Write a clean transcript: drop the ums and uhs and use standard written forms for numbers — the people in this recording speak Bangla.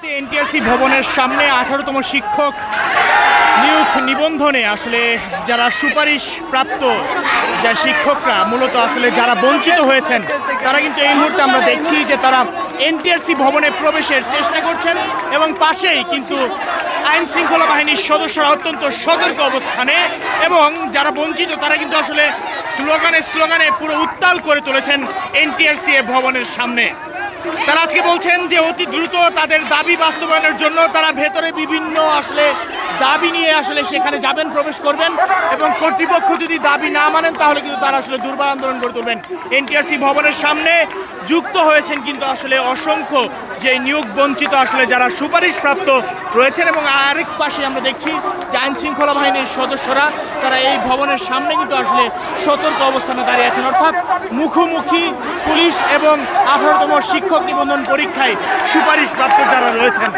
মুহূর্তে এনটিআরসি ভবনের সামনে 18তম শিক্ষক নিয়োগ নিবন্ধনে আসলে যারা সুপারিশ প্রাপ্ত যা শিক্ষকরা মূলত আসলে যারা বঞ্চিত হয়েছেন তারা কিন্তু এই মুহূর্তে আমরা দেখছি যে তারা এনটিআরসি ভবনে প্রবেশের চেষ্টা করছেন এবং পাশেই কিন্তু আইন শৃঙ্খলা বাহিনীর সদস্যরা অত্যন্ত সতর্ক অবস্থানে এবং যারা বঞ্চিত তারা কিন্তু আসলে স্লোগানে পুরো উত্তাল করে তুলেছেন এনটিআরসি ভবনের সামনে। তারা আজকে বলছেন যে অতি দ্রুত তাদের দাবি বাস্তবায়নের জন্য তারা ভেতরে বিভিন্ন আসলে দাবি নিয়ে আসলে সেখানে যাবেন, প্রবেশ করবেন এবং কর্তৃপক্ষ যদি দাবি না মানেন তাহলে কিন্তু তারা আসলে দুর্বার আন্দোলন করে তুলবেন। এনটিআরসি ভবনের সামনে যুক্ত হয়েছেন কিন্তু আসলে অসংখ্য যে নিয়োগ বঞ্চিত আসলে যারা সুপারিশপ্রাপ্ত রয়েছেন এবং আরেক পাশে আমরা দেখছি যে আইন শৃঙ্খলা বাহিনীর সদস্যরা তারা এই ভবনের সামনে কিন্তু আসলে সতর্ক অবস্থানে দাঁড়িয়ে আছেন, অর্থাৎ মুখোমুখি পুলিশ এবং 18তম শিক্ষক নিবন্ধন পরীক্ষায় সুপারিশপ্রাপ্ত যারা রয়েছেন